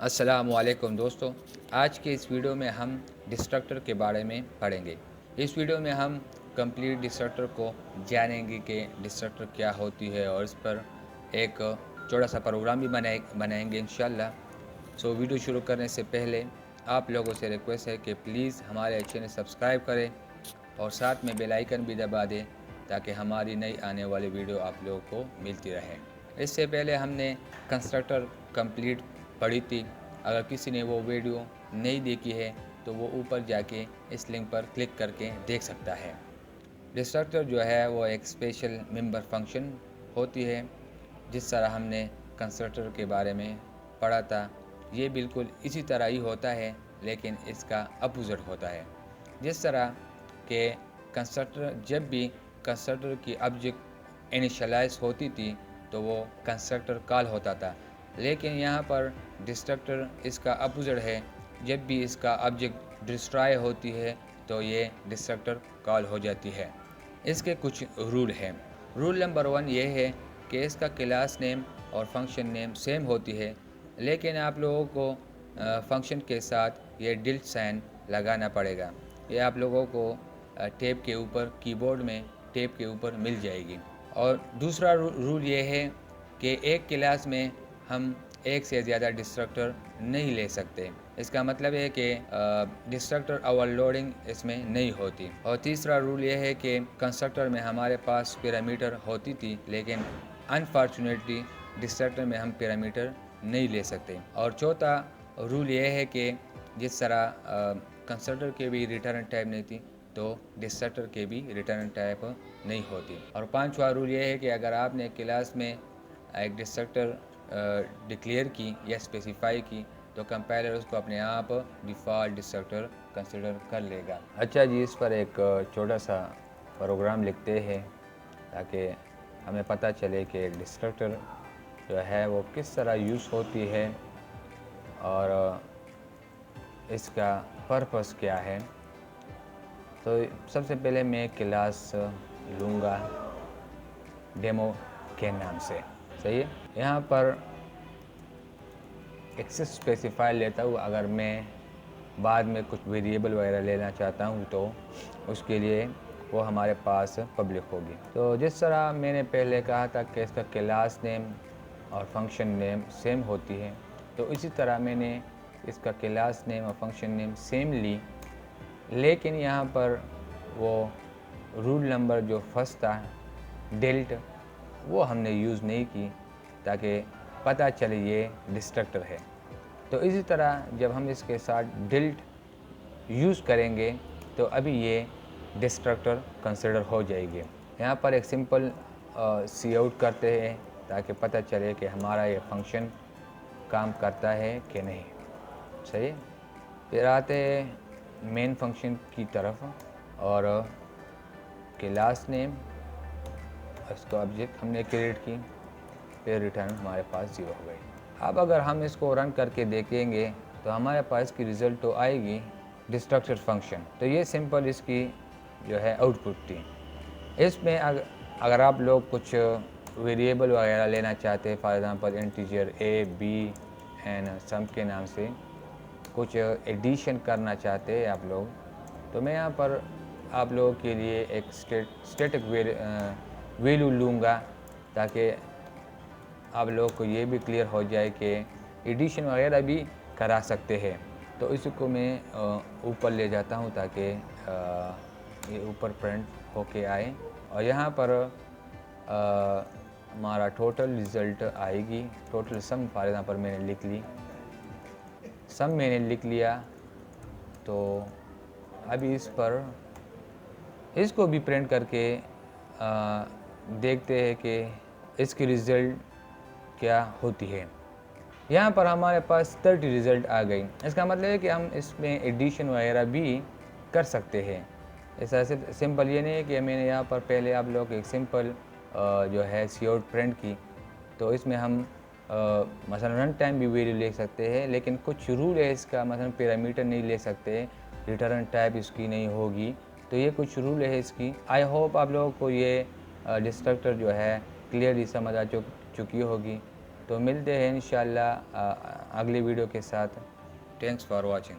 अस्सलामुअलैकुम दोस्तों। आज के इस वीडियो में हम डिस्ट्रक्टर के बारे में पढ़ेंगे। इस वीडियो में हम कंप्लीट डिस्ट्रक्टर को जानेंगे कि डिस्ट्रक्टर क्या होती है और इस पर एक छोटा सा प्रोग्राम भी बनाएंगे इंशाल्लाह। सो वीडियो शुरू करने से पहले आप लोगों से रिक्वेस्ट है कि प्लीज़ हमारे चैनल सब्सक्राइब करें और साथ में बेल आइकन भी दबा दें ताकि हमारी नई आने वाली वीडियो आप लोगों को मिलती रहे। इससे पहले हमने कंस्ट्रक्टर कंप्लीट पढ़ी थी। अगर किसी ने वो वीडियो नहीं देखी है तो वो ऊपर जाके इस लिंक पर क्लिक करके देख सकता है। डिस्ट्रक्टर जो है वो एक स्पेशल मेंबर फंक्शन होती है। जिस तरह हमने कंस्ट्रक्टर के बारे में पढ़ा था, ये बिल्कुल इसी तरह ही होता है, लेकिन इसका अपोजिट होता है। जिस तरह के कंस्ट्रक्टर, जब भी कंस्ट्रक्टर की ऑब्जेक्ट इनिशियलाइज होती थी तो वो कंस्ट्रक्टर कॉल होता था, लेकिन यहाँ पर डिस्ट्रक्टर इसका अपोजिट है। जब भी इसका ऑब्जेक्ट डिस्ट्रॉय होती है तो ये डिस्ट्रक्टर कॉल हो जाती है। इसके कुछ रूल हैं। रूल नंबर 1 ये है कि इसका क्लास नेम और फंक्शन नेम सेम होती है, लेकिन आप लोगों को फंक्शन के साथ ये डिल्ट साइन लगाना पड़ेगा। ये आप लोगों को टेप के ऊपर, कीबोर्ड में टेप के ऊपर मिल जाएगी। और दूसरा रूल ये है कि एक क्लास में हम एक से ज़्यादा डिस्ट्रक्टर नहीं ले सकते। इसका मतलब है कि डिस्ट्रक्टर ओवरलोडिंग इसमें नहीं होती। और तीसरा रूल ये है कि कंस्ट्रक्टर में हमारे पास पैरामीटर होती थी, लेकिन अनफॉर्चुनेटली डिस्ट्रक्टर में हम पैरामीटर नहीं ले सकते। और चौथा रूल ये है कि जिस तरह कंस्ट्रक्टर के भी रिटर्न टाइप नहीं थी तो डिस्ट्रक्टर के भी रिटर्न टाइप नहीं होती। और पांचवा रूल ये है कि अगर आपने क्लास में एक डिस्ट्रक्टर डिक्लेयर की या स्पेसिफाई की तो कंपाइलर उसको अपने आप डिफ़ॉल्ट डिस्ट्रक्टर कंसिडर कर लेगा। अच्छा जी, इस पर एक छोटा सा प्रोग्राम लिखते हैं ताकि हमें पता चले कि डिस्ट्रक्टर जो है वो किस तरह यूज़ होती है और इसका पर्पस क्या है। तो सबसे पहले मैं क्लास लूँगा डेमो के नाम से, सही है। यहाँ पर एक्सेस स्पेसिफायर लेता हूँ। अगर मैं बाद में कुछ वेरिएबल वगैरह लेना चाहता हूँ तो उसके लिए वो हमारे पास पब्लिक होगी। तो जिस तरह मैंने पहले कहा था कि इसका क्लास नेम और फंक्शन नेम सेम होती है, तो इसी तरह मैंने इसका क्लास नेम और फंक्शन नेम सेम ली, लेकिन यहाँ पर वो रूल नंबर जो फर्स्ट था डिल्ट, वो हमने यूज़ नहीं की ताकि पता चले ये डिस्ट्रक्टर है। तो इसी तरह जब हम इसके साथ डिल्ट यूज़ करेंगे तो अभी ये डिस्ट्रक्टर कंसिडर हो जाएगी। यहाँ पर एक सिंपल सी आउट करते हैं ताकि पता चले कि हमारा ये फंक्शन काम करता है कि नहीं, सही। फिर आते हैं मेन फंक्शन की तरफ और क्लास नेम, इसको ऑब्जेक्ट हमने क्रिएट की, फिर रिटर्न हमारे पास 0 हो गई। अब अगर हम इसको रन करके देखेंगे तो हमारे पास की रिज़ल्ट तो आएगी डिस्ट्रक्टर फंक्शन। तो ये सिंपल इसकी जो है आउटपुट थी। इसमें अगर आप लोग कुछ वेरिएबल वगैरह लेना चाहते हैं, for example integer A B and sum के नाम से कुछ एडिशन करना चाहते हैं आप लोग, तो मैं यहाँ पर आप लोगों के लिए एक स्टैटिक वैल्यू लूँगा ताकि आप लोगों को ये भी क्लियर हो जाए कि एडिशन वगैरह भी करा सकते हैं। तो इसको मैं ऊपर ले जाता हूँ ताकि ये ऊपर प्रिंट होके आए। और यहाँ पर हमारा टोटल रिज़ल्ट आएगी, टोटल सम फॉर एग्जांपल मैंने लिख ली, सम मैंने लिख लिया। तो अभी इस पर इसको भी प्रिंट करके देखते हैं कि इसकी रिज़ल्ट क्या होती है। यहाँ पर हमारे पास 30 रिज़ल्ट आ गई। इसका मतलब है कि हम इसमें एडिशन वगैरह भी कर सकते हैं। ऐसा सिंपल ये नहीं है कि मैंने यहाँ पर पहले आप लोग एक सिंपल जो है सी आउट प्रिंट की, तो इसमें हम मसलन रन टाइम भी वैल्यू ले सकते हैं, लेकिन कुछ रूल है इसका, मसलन पैरामीटर नहीं ले सकते, रिटर्न टाइप इसकी नहीं होगी। तो ये कुछ रूल है इसकी। आई होप आप लोगों को ये डिस्ट्रक्टर जो है क्लियरली समझ आ चुकी होगी। तो मिलते हैं इंशाल्लाह अगली वीडियो के साथ। Thanks for watching.